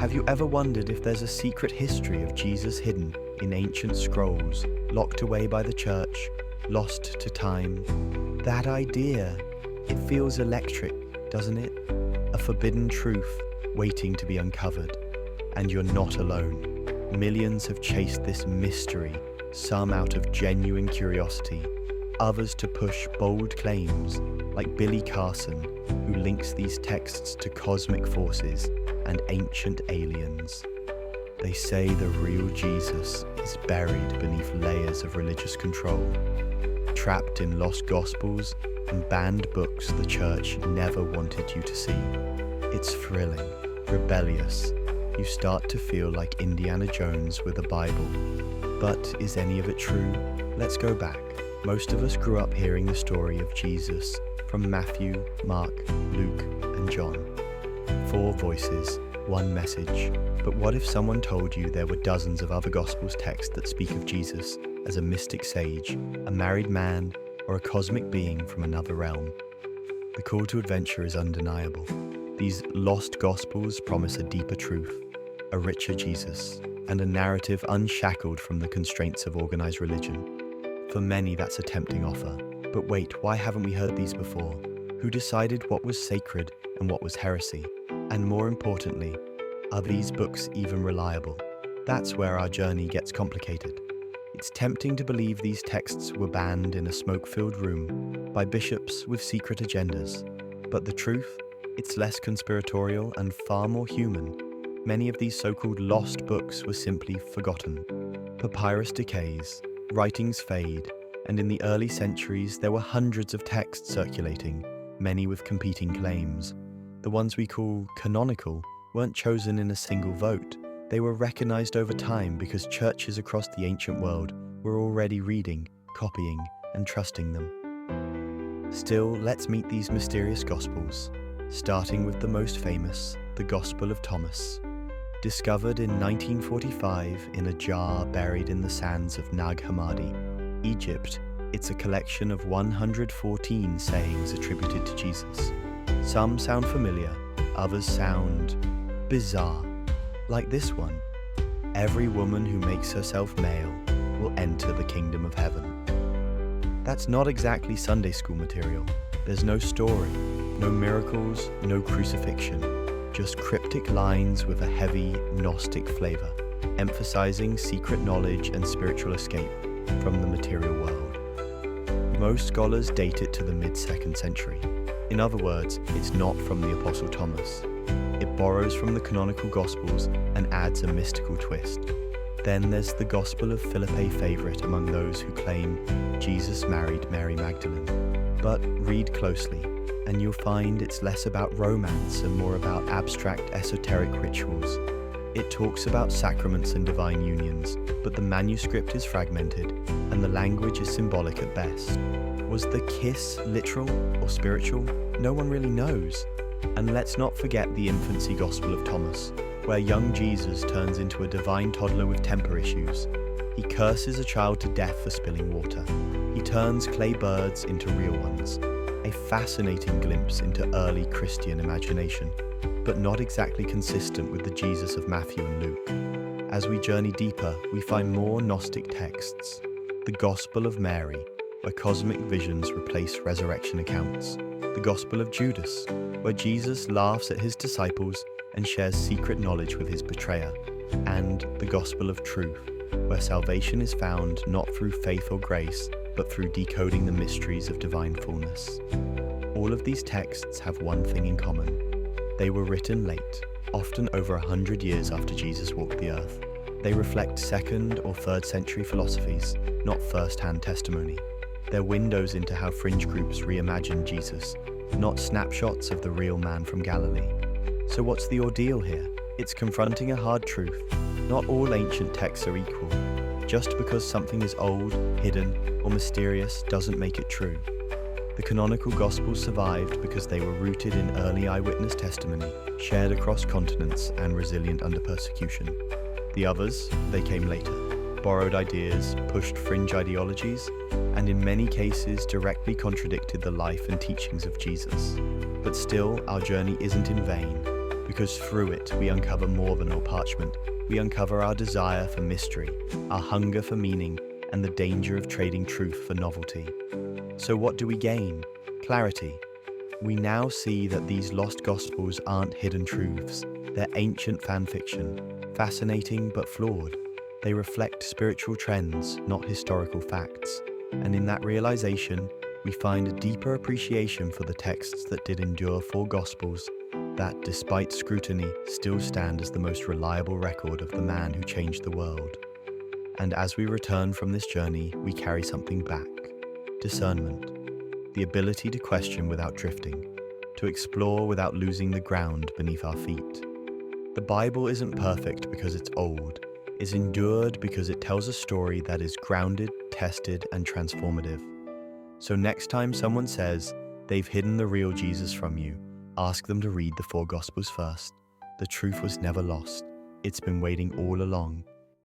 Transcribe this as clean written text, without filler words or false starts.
Have you ever wondered if there's a secret history of Jesus hidden in ancient scrolls, locked away by the church, lost to time? That idea, it feels electric, doesn't it? A forbidden truth waiting to be uncovered. And you're not alone. Millions have chased this mystery, some out of genuine curiosity, others to push bold claims, like Billy Carson, who links these texts to cosmic forces and ancient aliens. They say the real Jesus is buried beneath layers of religious control, trapped in lost gospels and banned books the church never wanted you to see. It's thrilling, rebellious. You start to feel like Indiana Jones with a Bible. But is any of it true? Let's go back. Most of us grew up hearing the story of Jesus from Matthew, Mark, Luke, and John. 4 voices, 1 message. But what if someone told you there were dozens of other Gospels texts that speak of Jesus as a mystic sage, a married man, or a cosmic being from another realm? The call to adventure is undeniable. These lost Gospels promise a deeper truth, a richer Jesus, and a narrative unshackled from the constraints of organized religion. For many, that's a tempting offer. But wait, why haven't we heard these before? Who decided what was sacred and what was heresy? And more importantly, are these books even reliable? That's where our journey gets complicated. It's tempting to believe these texts were banned in a smoke-filled room by bishops with secret agendas. But the truth? It's less conspiratorial and far more human. Many of these so-called lost books were simply forgotten. Papyrus decays, writings fade, and in the early centuries there were hundreds of texts circulating, many with competing claims. The ones we call canonical weren't chosen in a single vote. They were recognized over time because churches across the ancient world were already reading, copying, and trusting them. Still, let's meet these mysterious Gospels, starting with the most famous, the Gospel of Thomas. Discovered in 1945 in a jar buried in the sands of Nag Hammadi, Egypt, it's a collection of 114 sayings attributed to Jesus. Some sound familiar, others sound bizarre. Like this one, every woman who makes herself male will enter the kingdom of heaven. That's not exactly Sunday school material. There's no story, no miracles, no crucifixion, just cryptic lines with a heavy Gnostic flavor, emphasizing secret knowledge and spiritual escape from the material world. Most scholars date it to the mid-2nd century. In other words, it's not from the Apostle Thomas. It borrows from the canonical Gospels and adds a mystical twist. Then there's the Gospel of Philippi favorite among those who claim Jesus married Mary Magdalene. But read closely, and you'll find it's less about romance and more about abstract esoteric rituals. It talks about sacraments and divine unions, but the manuscript is fragmented, and the language is symbolic at best. Was the kiss literal or spiritual? No one really knows. And let's not forget the Infancy Gospel of Thomas, where young Jesus turns into a divine toddler with temper issues. He curses a child to death for spilling water. He turns clay birds into real ones. A fascinating glimpse into early Christian imagination, but not exactly consistent with the Jesus of Matthew and Luke. As we journey deeper, we find more Gnostic texts. The Gospel of Mary, where cosmic visions replace resurrection accounts. The Gospel of Judas, where Jesus laughs at his disciples and shares secret knowledge with his betrayer. And the Gospel of Truth, where salvation is found not through faith or grace, but through decoding the mysteries of divine fullness. All of these texts have one thing in common. They were written late, often over 100 years after Jesus walked the earth. They reflect 2nd or 3rd century philosophies, not first-hand testimony. They're windows into how fringe groups reimagined Jesus, not snapshots of the real man from Galilee. So what's the ordeal here? It's confronting a hard truth. Not all ancient texts are equal. Just because something is old, hidden, or mysterious doesn't make it true. The canonical Gospels survived because they were rooted in early eyewitness testimony, shared across continents and resilient under persecution. The others, they came later, borrowed ideas, pushed fringe ideologies, and in many cases directly contradicted the life and teachings of Jesus. But still, our journey isn't in vain, because through it we uncover more than old parchment. We uncover our desire for mystery, our hunger for meaning, and the danger of trading truth for novelty. So what do we gain? Clarity. We now see that these lost gospels aren't hidden truths. They're ancient fan fiction, fascinating but flawed. They reflect spiritual trends, not historical facts. And in that realization, we find a deeper appreciation for the texts that did endure 4 gospels, that, despite scrutiny, still stand as the most reliable record of the man who changed the world. And as we return from this journey, we carry something back. Discernment. The ability to question without drifting, to explore without losing the ground beneath our feet. The Bible isn't perfect because it's old. It's endured because it tells a story that is grounded, tested, and transformative. So next time someone says they've hidden the real Jesus from you, ask them to read the 4 Gospels first. The truth was never lost. It's been waiting all along.